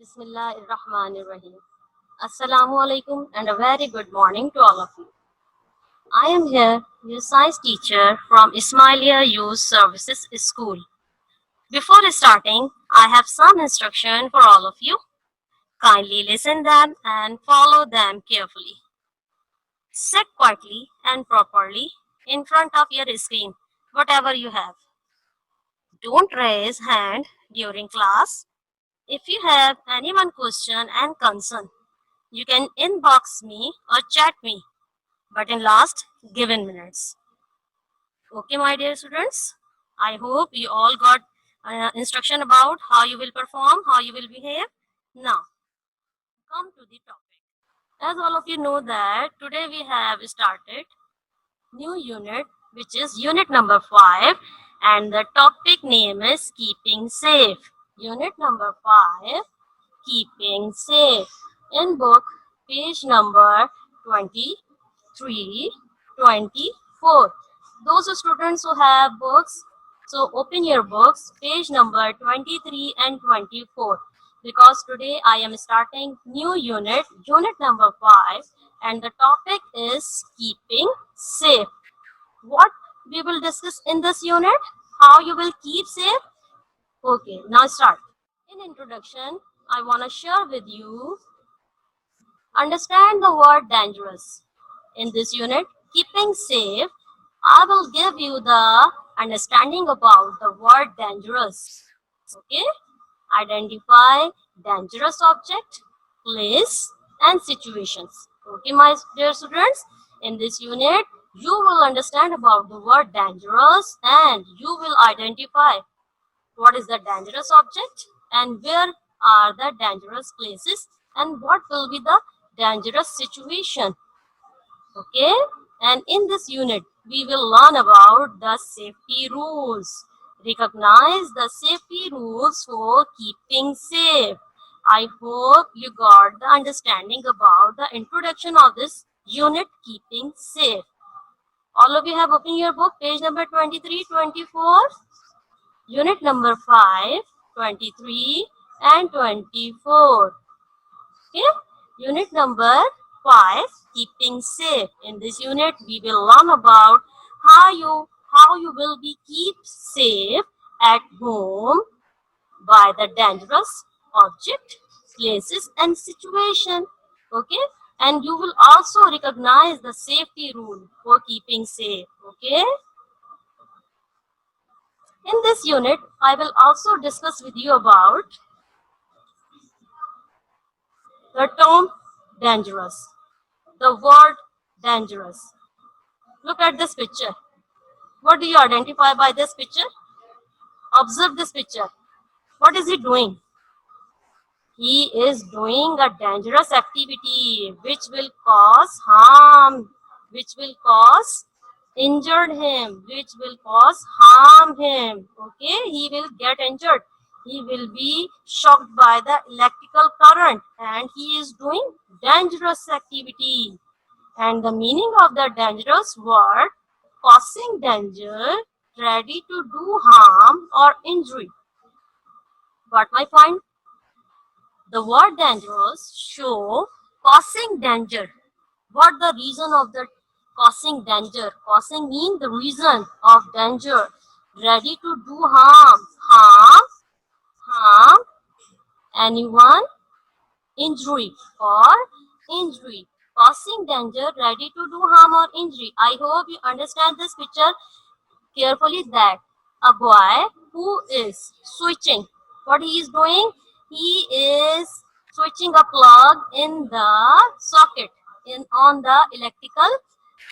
Bismillahirrahmanirrahim. Assalamu alaikum and a very good morning to all of you. I am here, your science teacher from Ismailia Youth Services School. Before starting, I have some instruction for all of you. Kindly listen them and follow them carefully. Sit quietly and properly in front of your screen, whatever you have. Don't raise hand during class. If you have any one question and concern, you can inbox me or chat me, but in last given minutes. Okay, my dear students, I hope you all got instruction about how you will perform, how you will behave. Now, come to the topic. As all of you know that today we have started new unit, which is unit number 5, and the topic name is keeping safe. Unit number 5, keeping safe. In book, page number 23, 24. Those students who have books, so open your books, page number 23 and 24. Because today I am starting new unit, unit number 5, and the topic is keeping safe. What we will discuss in this unit? How you will keep safe? Okay, now start. In introduction, I want to share with you, understand the word dangerous. In this unit, keeping safe, I will give you the understanding about the word dangerous. Okay? Identify dangerous object, place, and situations. Okay, my dear students, in this unit, you will understand about the word dangerous and you will identify what is the dangerous object and where are the dangerous places and what will be the dangerous situation. Okay, and in this unit we will learn about the safety rules. Recognize the safety rules for keeping safe. I hope you got the understanding about the introduction of this unit, keeping safe. All of you have opened your book, page number 23, 24. Unit number 5, 23 and 24. Okay, unit number 5, keeping safe. In this unit we will learn about how you will be keep safe at home by the dangerous object, places and situation. Okay, and you will also recognize the safety rule for keeping safe. Okay, in this unit I will also discuss with you about the term dangerous, the word dangerous. Look at this picture. What do you identify by this picture? Observe this picture. What is he doing? He is doing a dangerous activity which will cause harm, which will cause injured him, which will cause harm him. Okay, he will get injured. He will be shocked by the electrical current and he is doing dangerous activity. And the meaning of the dangerous word, causing danger, ready to do harm or injury. Got my point? The word dangerous show causing danger. What the reason of the causing danger? Causing mean the reason of danger. Ready to do harm anyone, injury or injury. Causing danger, ready to do harm or injury. I hope you understand this picture carefully, that a boy who is switching, what he is doing, he is switching a plug in the socket, in on the electrical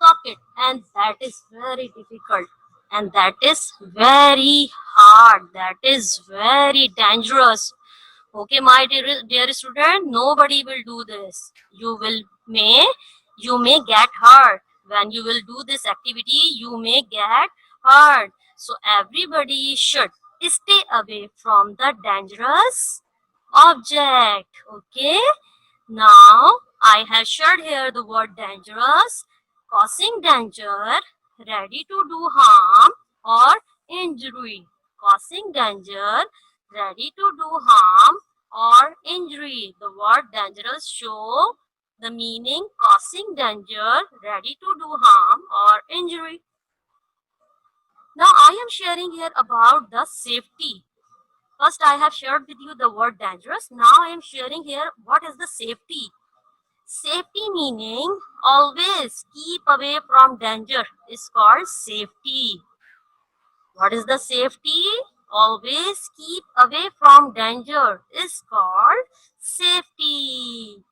socket, and that is very difficult and that is very hard, that is very dangerous. Okay, my dear student, nobody will do this. You may get hurt when you will do this activity. You may get hurt. So everybody should stay away from the dangerous object. Okay. Now I have shared here the word dangerous, causing danger, ready to do harm or injury. Causing danger, ready to do harm or injury. The word dangerous show the meaning causing danger, ready to do harm or injury. Now I am sharing here about the safety. First I have shared with you the word dangerous. Now I am sharing here what is the safety. Safety meaning always keep away from danger is called safety. What is the safety? Always keep away from danger is called safety.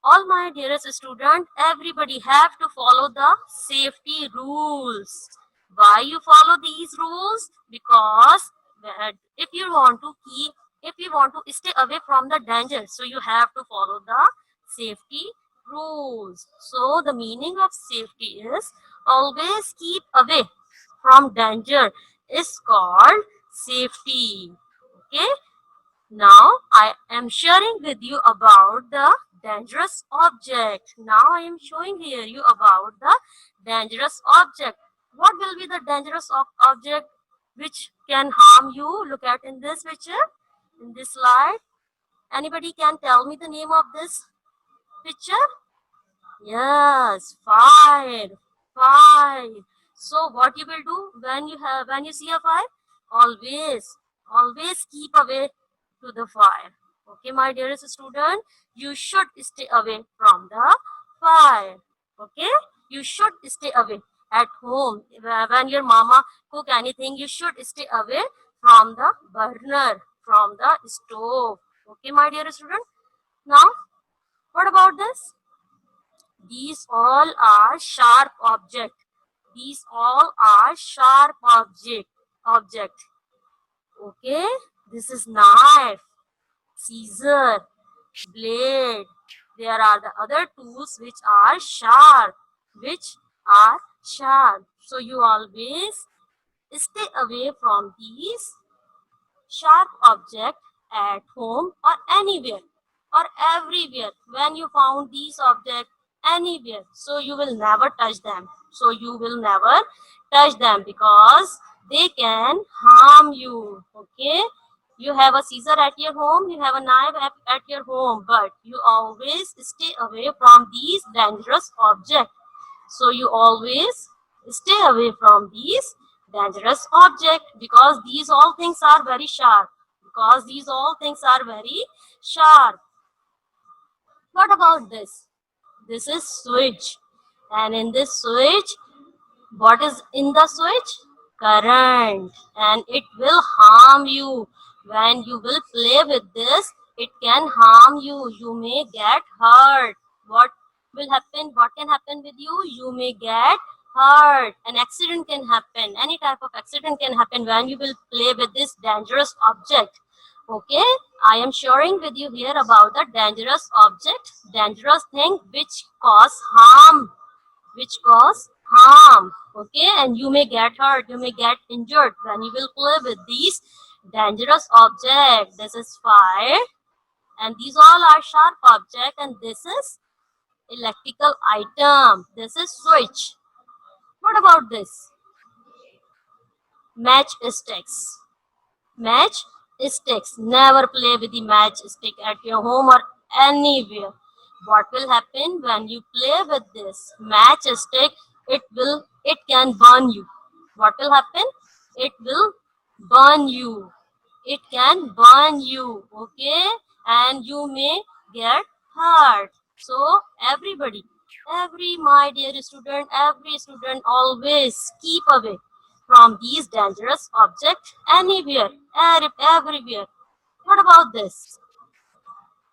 All my dearest student, everybody have to follow the safety rules. Why you follow these rules? Because if you want to keep, if you want to stay away from the danger, so you have to follow the safety rules. So the meaning of safety is always keep away from danger is called safety. Okay. Now I am sharing with you about the dangerous object. Now I am showing here you about the dangerous object. What will be the dangerous object which can harm you? Look at in this picture, in this slide. Anybody can tell me the name of this picture? Yes, fire, fire. So what you will do when you see a fire? Always keep away to the fire. Okay, my dearest student, you should stay away from the fire. Okay, you should stay away at home. When your mama cook anything, you should stay away from the burner, from the stove. Okay, my dear student. Now, what about this? These all are sharp object. These all are sharp object. Okay, this is knife, scissor, blade. There are the other tools which are sharp, So you always stay away from these sharp object at home or anywhere or everywhere. When you found these objects anywhere, so you will never touch them. So you will never touch them because they can harm you. Okay, you have a scissor at your home, you have a knife at your home, but you always stay away from these dangerous objects. So you always stay away from these dangerous objects because these all things are very sharp. Because these all things are very sharp. What about this? This is switch. And in this switch, what is in the switch? Current. And it will harm you. When you will play with this, it can harm you. You may get hurt. What will happen? What can happen with you? You may get hurt. An accident can happen. Any type of accident can happen when you will play with this dangerous object. Okay, I am sharing with you here about the dangerous object, dangerous thing which cause harm. Okay, and you may get hurt, you may get injured when you will play with these dangerous objects. This is fire, and these all are sharp object, and this is electrical item. This is switch. What about this? Matchsticks. Matchsticks. Never play with the matchstick at your home or anywhere. What will happen when you play with this matchstick? It can burn you. What will happen? It will burn you. It can burn you. Okay, and you may get hurt. So every my dear student, every student always keep away from these dangerous objects anywhere, everywhere. What about this?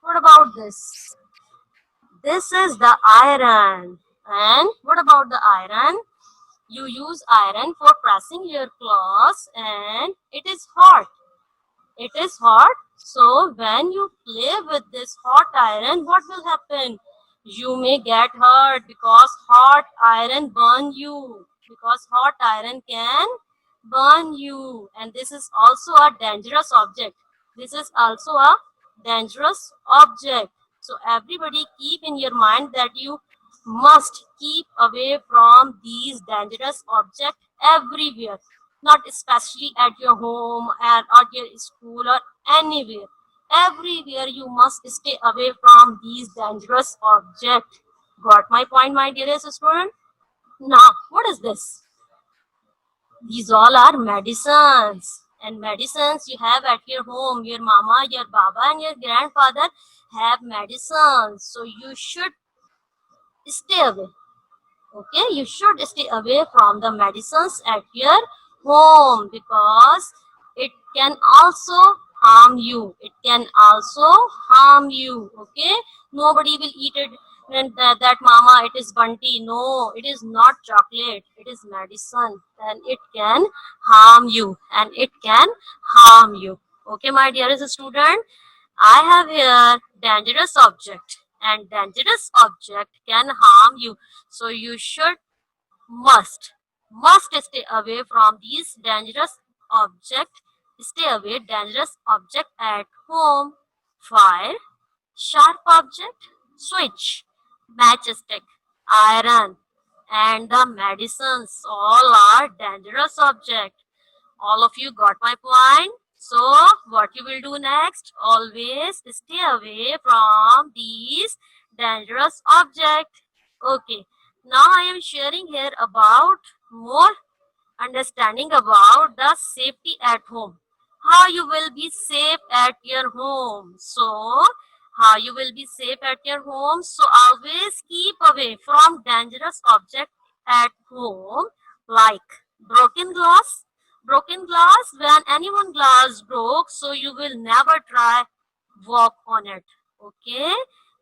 What about this? This is the iron. And what about the iron? You use iron for pressing your clothes and it is hot. It is hot. So when you play with this hot iron, what will happen? You may get hurt because hot iron burn you. Because hot iron can burn you. And this is also a dangerous object. This is also a dangerous object. So everybody keep in your mind that you must keep away from these dangerous objects everywhere, not especially at your home and at your school or anywhere. Everywhere you must stay away from these dangerous objects. Got my point, my dearest student? Now, what is this? These all are medicines. And medicines you have at your home. Your mama, your baba, and your grandfather have medicines. So you should stay away. Okay, you should stay away from the medicines at your home because it can also harm you. It can also harm you. Okay, nobody will eat it. And that mama, it is bunty. No, it is not chocolate. It is medicine, and it can harm you. And it can harm you. Okay, my dearest student, I have here dangerous object, and dangerous object can harm you. So you should must stay away from these dangerous object. Stay away dangerous object at home. Fire, sharp object, switch, matchstick, iron, and the medicines all are dangerous object. All of you got my point? So what you will do next? Always stay away from these dangerous objects. Okay. Now I am sharing here about more understanding about the safety at home. How you will be safe at your home. So how you will be safe at your home. So always keep away from dangerous objects at home like broken glass. Broken glass, when anyone glass broke, so you will never try walk on it. Okay.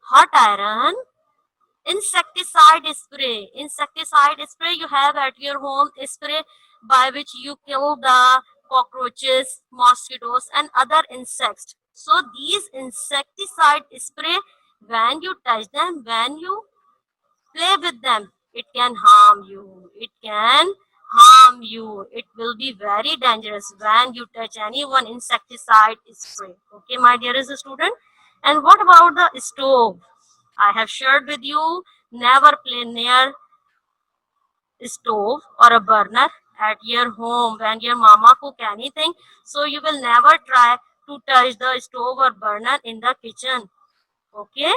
Hot iron, insecticide spray you have at your home, spray by which you kill the cockroaches, mosquitoes, and other insects. So these insecticide spray, when you touch them, when you play with them, it can harm you. It can harm you. It will be very dangerous when you touch anyone insecticide spray. Okay, my dearest student. And what about the stove? I have shared with you, never play near stove or a burner at your home when your mama cook anything. So you will never try to touch the stove or burner in the kitchen. Okay.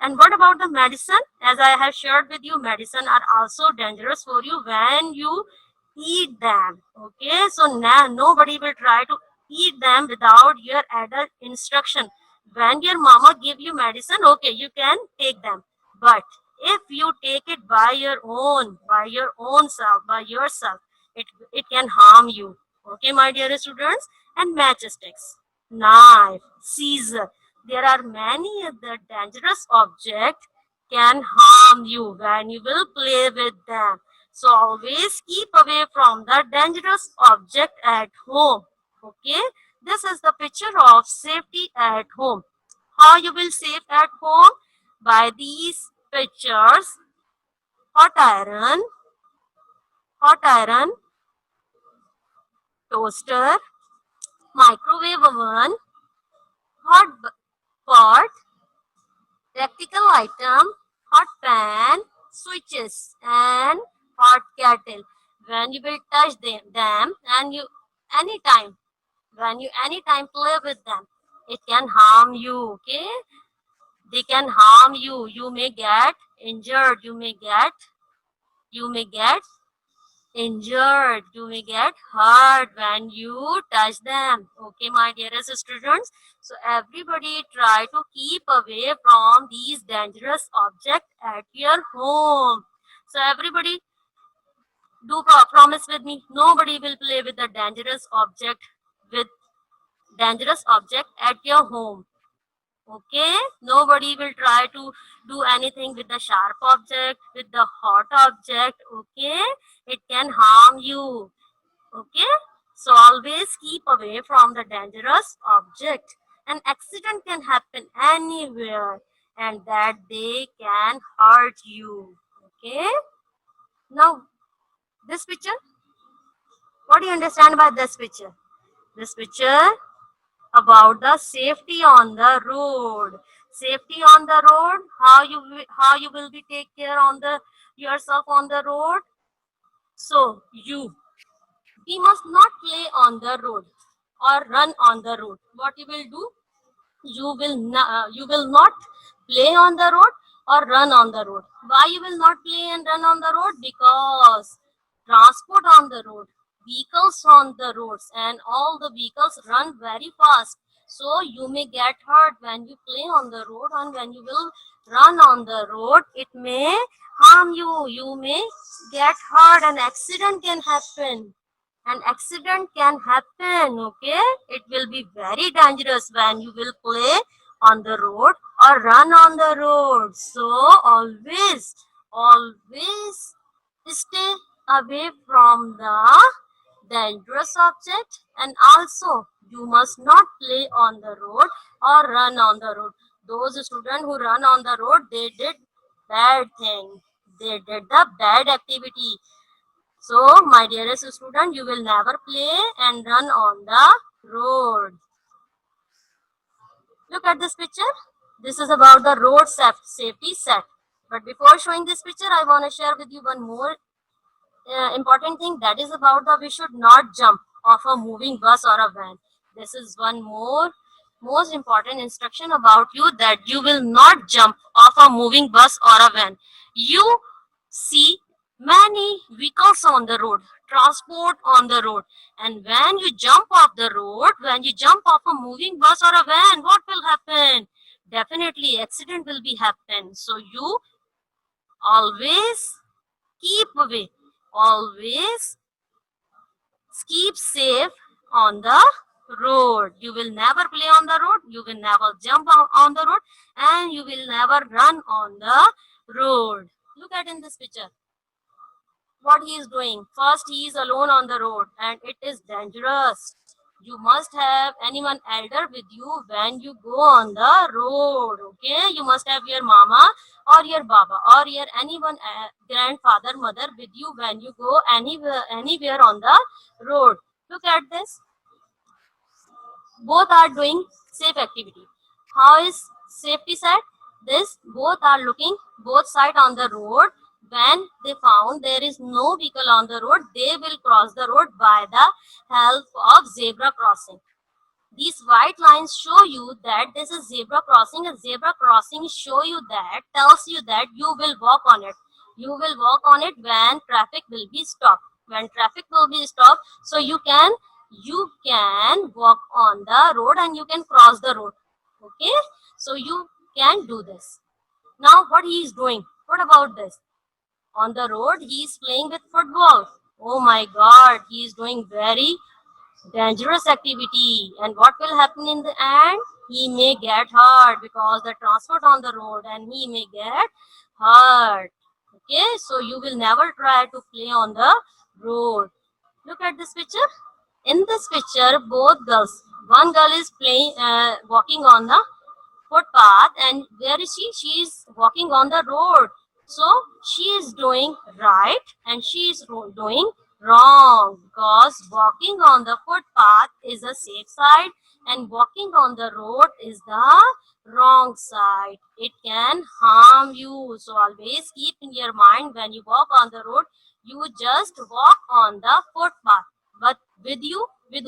And what about the medicine? As I have shared with you, medicine are also dangerous for you when you eat them. Okay. So now nobody will try to eat them without your adult instruction. When your mama give you medicine, okay, you can take them. But if you take it by your own self, by yourself, it can harm you. Okay, my dear students. And matchsticks, knife, scissor, there are many other dangerous objects can harm you when you will play with them. So always keep away from the dangerous object at home. Okay, this is the picture of safety at home. How you will save at home? By these pictures: hot iron, hot iron, toaster, microwave oven, hot pot, practical item, hot pan, switches, and hot kettle. When you will touch them and you anytime, when you anytime play with them, it can harm you. Okay, they can harm you. You may get injured. You may get injured, you may get hurt when you touch them. Okay, my dearest students. So everybody try to keep away from these dangerous objects at your home. So everybody do promise with me, nobody will play with the with dangerous object at your home. Okay, nobody will try to do anything with the sharp object, with the hot object. Okay, it can harm you. Okay, so always keep away from the dangerous object. An accident can happen anywhere and that they can hurt you. Okay, now this picture, what do you understand by this picture? This picture about the safety on the road. Safety on the road, how you will be take care on the yourself on the road. So we must not play on the road or run on the road. What you will do? you will not play on the road or run on the road. Why you will not play and run on the road? Because transport on the road, vehicles on the roads, and all the vehicles run very fast, so you may get hurt when you play on the road. And when you will run on the road, it may harm you. You may get hurt, an accident can happen. An accident can happen. Okay, it will be very dangerous when you will play on the road or run on the road. So always stay away from the dangerous object. And also you must not play on the road or run on the road. Those students who run on the road, they did bad thing, they did the bad activity. So, my dearest student, you will never play and run on the road. Look at this picture. This is about the road safety set. But before showing this picture, I want to share with you one more important thing, that is about the we should not jump off a moving bus or a van. This is one more most important instruction about you, that you will not jump off a moving bus or a van. You see many vehicles on the road, transport on the road, and when you jump off the road, when you jump off a moving bus or a van, what will happen? Definitely accident will be happen. So you always keep away, always keep safe on the road. You will never play on the road, you will never jump on the road, and you will never run on the road. Look at in this picture what he is doing. First, he is alone on the road and it is dangerous. You must have anyone elder with you when you go on the road. Okay, you must have your mama or your baba or your anyone grandfather, mother with you when you go anywhere on the road. Look at this, both are doing safe activity. How is safety set? This, both are looking both side on the road. When they found there is no vehicle on the road, they will cross the road by the help of zebra crossing. These white lines show you that this is zebra crossing. A zebra crossing show you that, tells you that you will walk on it. You will walk on it when traffic will be stopped. When traffic will be stopped, so you can walk on the road and you can cross the road. Okay, so you can do this. Now what he is doing? What about this? On the road, he is playing with football. Oh my God, he is doing very dangerous activity. And what will happen in the end? He may get hurt because the transport on the road, and he may get hurt. Okay, so you will never try to play on the road. Look at this picture. In this picture, both girls, one girl is playing walking on the footpath, and where is she is walking on the road. So she is doing right and she is doing wrong, because walking on the footpath is a safe side and walking on the road is the wrong side. It can harm you. So always keep in your mind, when you walk on the road, you just walk on the footpath, but with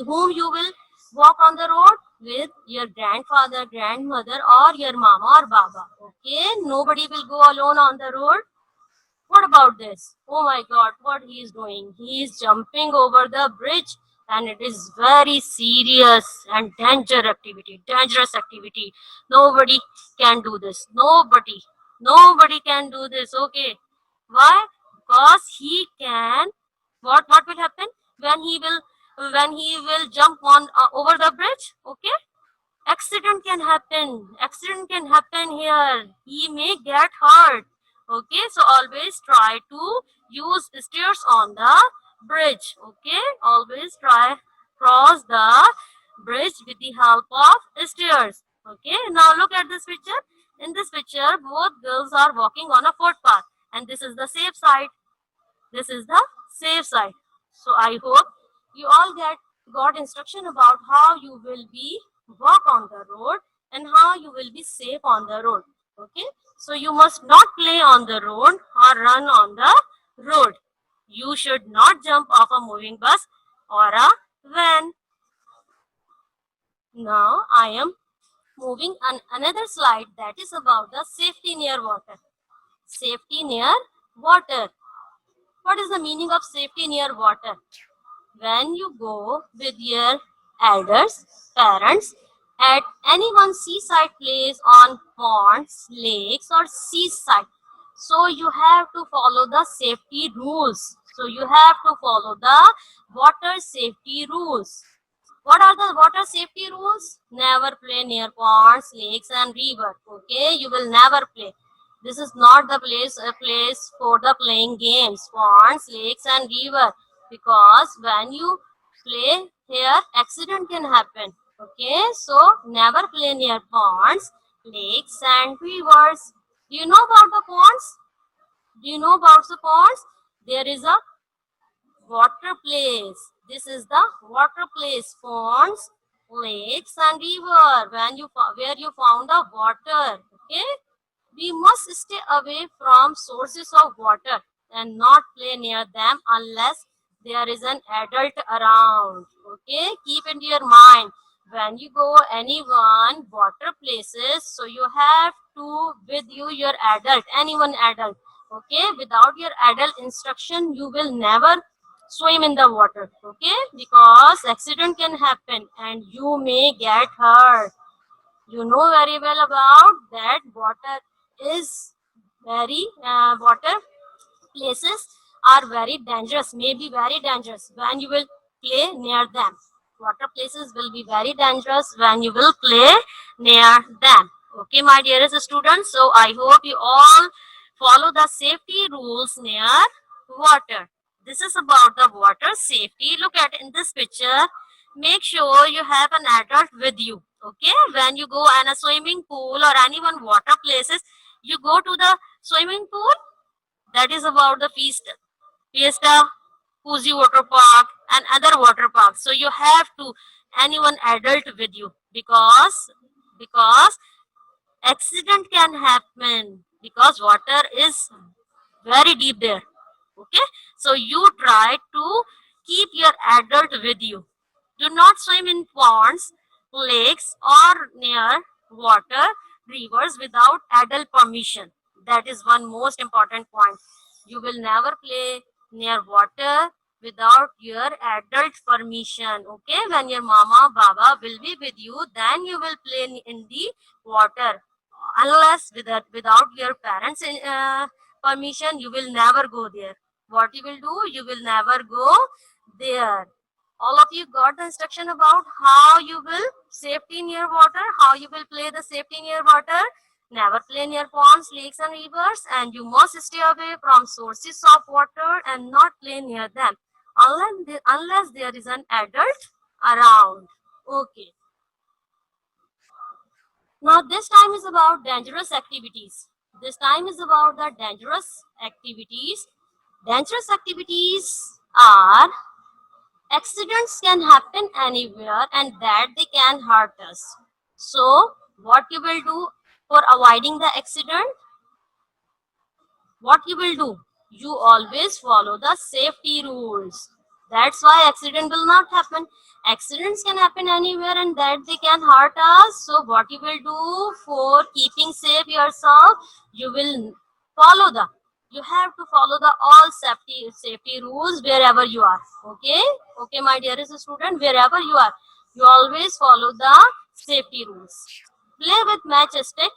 whom you will walk on the road? With your grandfather, grandmother, or your mama or baba. Okay, nobody will go alone on the road. What about this? Oh my God, what he is doing? He is jumping over the bridge, and it is very serious and dangerous activity. Nobody can do this. Nobody can do this. Okay, why? Because he can. What will happen when he will jump on over the bridge? Okay, accident can happen here. He may get hurt. Okay, so always try to use stairs on the bridge. Okay, always try cross the bridge with the help of stairs. Okay, now look at this picture. In this picture, both girls are walking on a footpath, and this is the safe side. This is the safe side. So I hope you all got instruction about how you will be walk on the road and how you will be safe on the road. Okay, so you must not play on the road or run on the road. You should not jump off a moving bus or a van. Now I am Moving on another slide, that is about the safety near water. Safety near water. What is the meaning of safety near water? When you go with your elders, parents, at any one seaside place on ponds, lakes, or seaside, so you have to follow the safety rules. So you have to follow the water safety rules. What are the water safety rules? Never play near ponds, lakes, and river. Okay, you will never play. This is not the place for the playing games, ponds, lakes, and river. Because when you play here, accident can happen. Okay, so never play near ponds, lakes, and rivers. Do you know about the ponds? Do you know about the ponds? There is a water place. This is the water place. Ponds, lakes, and river. Where you found the water. Okay. We must stay away from sources of water and not play near them unless there is an adult around. Okay, keep in your mind when you go anyone water places, so you have to with you your adult, anyone adult. Okay, without your adult instruction, you will never swim in the water. Okay, because accident can happen and you may get hurt. You know very well about that water is very water places are very dangerous, may be very dangerous when you will play near them. Water places will be very dangerous when you will play near them. Okay, my dearest students, so I hope you all follow the safety rules near water. This is about the water safety. Look at in this picture. Make sure you have an adult with you. Okay, when you go in a swimming pool or anyone water places, you go to the swimming pool, that is about the Fiesta, Fuji Water Park, and other water parks. So you have to anyone adult with you because accident can happen because water is very deep there. Okay, so you try to keep your adult with you. Do not swim in ponds, lakes, or near water, rivers without adult permission. That is one most important point. You will never play near water without your adult permission. Okay, when your mama, baba will be with you, then you will play in the water. Unless without your parents' permission, you will never go there. What you will do? You will never go there. All of you got the instruction about how you will safety near water, how you will play the safety near water. Never play near ponds, lakes, and rivers, and you must stay away from sources of water and not play near them unless there is an adult around. Okay. Now this time is about dangerous activities. This time is about the dangerous activities. Dangerous activities are accidents can happen anywhere and that they can hurt us. So what you will do for avoiding the accident? What you will do? You always follow the safety rules. That's why accident will not happen. Accidents can happen anywhere and that they can hurt us. So what you will do for keeping safe yourself? You will follow the you have to follow the all safety rules wherever you are. Okay, okay, my dearest student, wherever you always follow the safety rules. Play with matchstick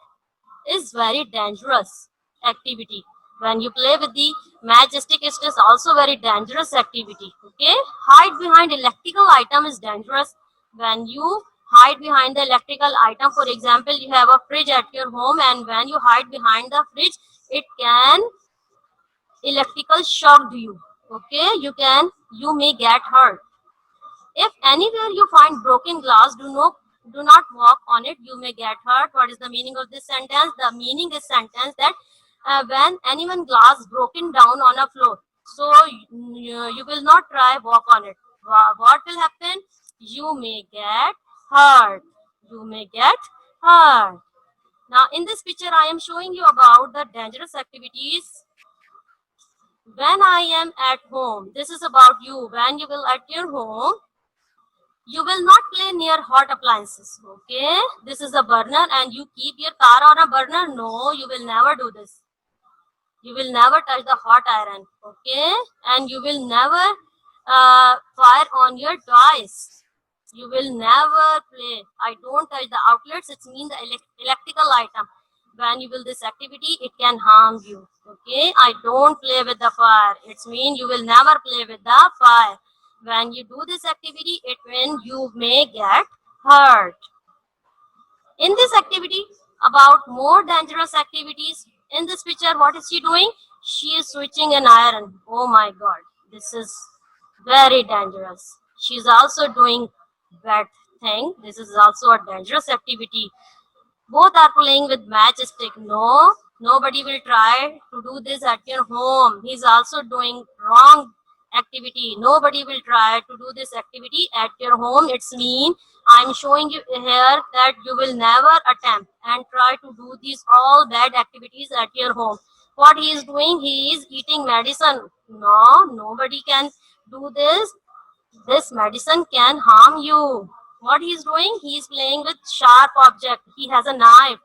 is very dangerous activity. When you play with the matchstick, it is also very dangerous activity. Okay, hide behind electrical item is dangerous. When you hide behind the electrical item, for example, you have a fridge at your home, and when you hide behind the fridge, it can electrical shock you. Okay, you may get hurt. If anywhere you find broken glass, do not walk on it. You may get hurt. What is the meaning of this sentence? The meaning is sentence that when anyone glass broken down on a floor, so you will not try walk on it. What will happen? You may get hurt. You may get hurt. Now in this picture, I am showing you about the dangerous activities when I am at home. This is about you. When you will at your home, You will not play near hot appliances. Okay, this is a burner and you keep your car on a burner. No, you will never do this. You will never touch the hot iron. Okay, and you will never fire on your toys. You will never play. I don't touch the outlets. It means the electrical item. When you will this activity, it can harm you. Okay, I don't play with the fire. It means you will never play with the fire. When you do this activity, it means you may get hurt. In this activity, about more dangerous activities, in this picture, what is she doing? She is switching an iron. Oh my god, this is very dangerous. She is also doing bad thing. This is also a dangerous activity. Both are playing with matchstick. No, nobody will try to do this at your home. He's also doing wrong activity. Nobody will try to do this activity at your home. It's mean I'm showing you here that you will never attempt and try to do these all bad activities at your home. What he is doing, he is eating medicine. No, nobody can do this. This medicine can harm you. What he is doing? He is playing with sharp object. He has a knife.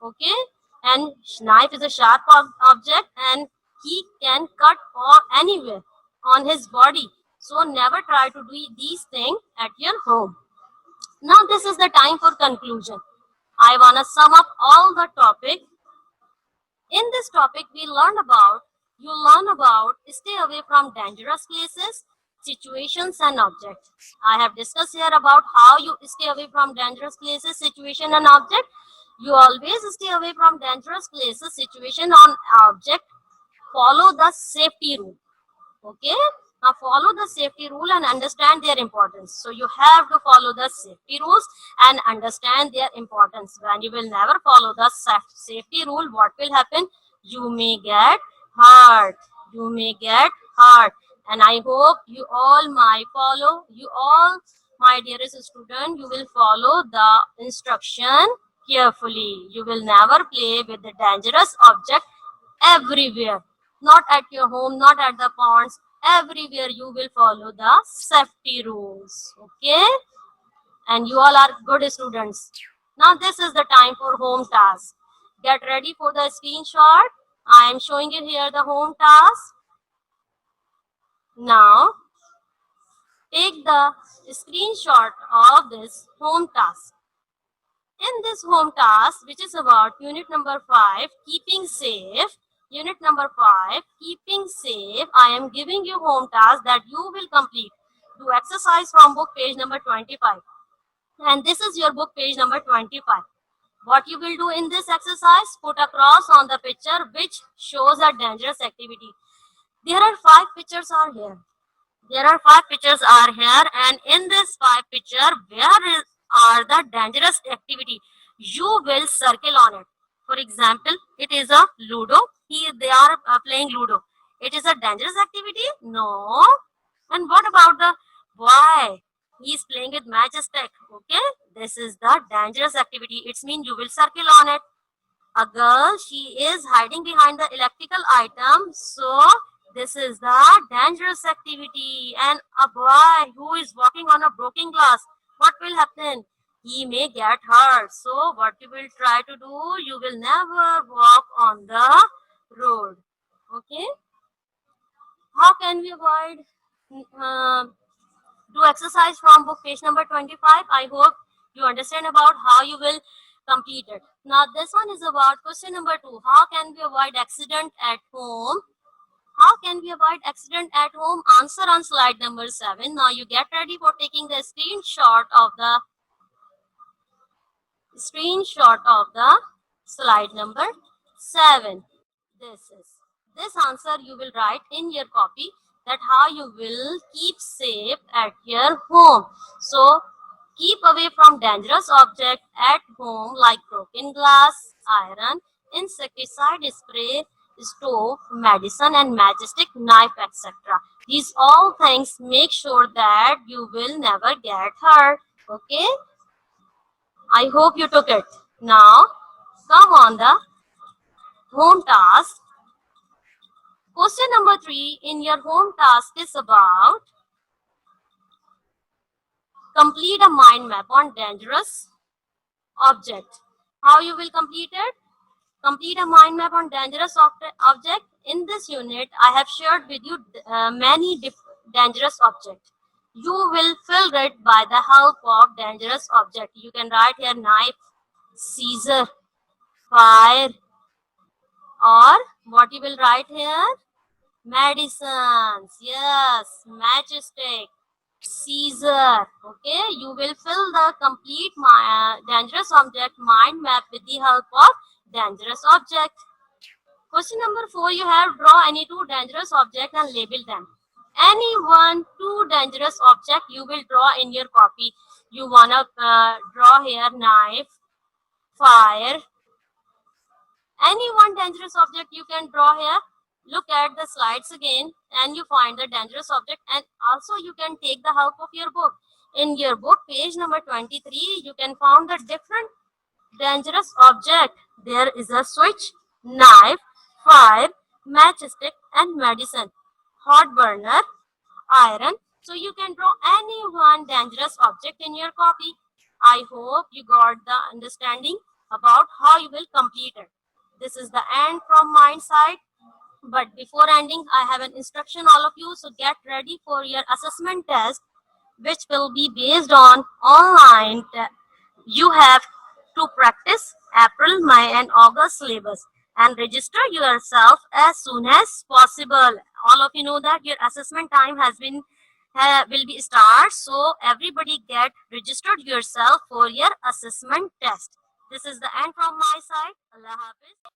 Okay, and knife is a sharp object, and he can cut or anywhere on his body. So never try to do these things at your home. Now this is the time for conclusion. I wanna sum up all the topic. In this topic, you learn about stay away from dangerous places, situations and objects. I have discussed here about how you stay away from dangerous places, situation and object. You always stay away from dangerous places, situation and object. Follow the safety rule. Okay, now follow the safety rule and understand their importance. So you have to follow the safety rules and understand their importance. When you will never follow the safety rule, what will happen? You may get hurt. You may get hurt. And I hope you all my dearest student, you will follow the instruction carefully. You will never play with the dangerous object everywhere, not at your home, not at the ponds. Everywhere you will follow the safety rules. Okay, and you all are good students. Now this is the time for home task. Get ready for the screenshot. I am showing you here the home task. Now take the screenshot of this home task. In this home task, which is about unit number 5, keeping safe, unit number 5, keeping safe, I am giving you home task that you will complete. Do exercise from book page number 25. And this is your book page number 25. What you will do in this exercise, put a cross on the picture which shows a dangerous activity. There are 5 pictures are here. There are 5 pictures are here, and in this 5 picture, where are the dangerous activity? You will circle on it. For example, it is a Ludo. Here they are playing Ludo. It is a dangerous activity? No. And what about the boy? He is playing with matchstick. Okay, this is the dangerous activity. It means you will circle on it. A girl, she is hiding behind the electrical item, so this is the dangerous activity. And a boy who is walking on a broken glass, what will happen? He may get hurt. So what you will try to do, you will never walk on the road. Okay, how can we avoid do exercise from book page number 25? I hope you understand about how you will complete it. Now this one is about question number 2. How can we avoid accident at home? How can we avoid accident at home? Answer on slide number 7. Now you get ready for taking the screenshot of the slide number 7. This answer you will write in your copy, that how you will keep safe at your home. So keep away from dangerous objects at home like broken glass, iron, insecticide spray, stove, medicine and matchstick, knife, etc. These all things make sure that you will never get hurt. Okay, I hope you took it. Now come on the home task. Question number 3 in your home task is about Complete a mind map on dangerous object. How you will complete it? Complete a mind map on dangerous object. In this unit, I have shared with you many dangerous objects. You will fill it by the help of dangerous object. You can write here knife, scissor, fire, or what you will write here? Medicines. Yes, matchstick, Caesar. Okay, you will fill the complete dangerous object mind map with the help of dangerous object. Question number 4, you have draw any two dangerous object and label them. Any one, two dangerous object you will draw in your copy. You wanna draw here knife, fire, any one dangerous object you can draw here. Look at the slides again and you find the dangerous object, and also you can take the help of your book. In your book, page number 23, you can find the different dangerous object. There is a switch, knife, fire, matchstick and medicine, hot burner, iron. So you can draw any one dangerous object in your copy. I hope you got the understanding about how you will complete it. This is the end from my side. But before ending, I have an instruction all of you. So get ready for your assessment test, which will be based on online. You have to practice April, May and August syllabus and register yourself as soon as possible. All of you know that your assessment time has been will be start, so everybody get registered yourself for your assessment test. This is the end from my side. Allah Hafiz.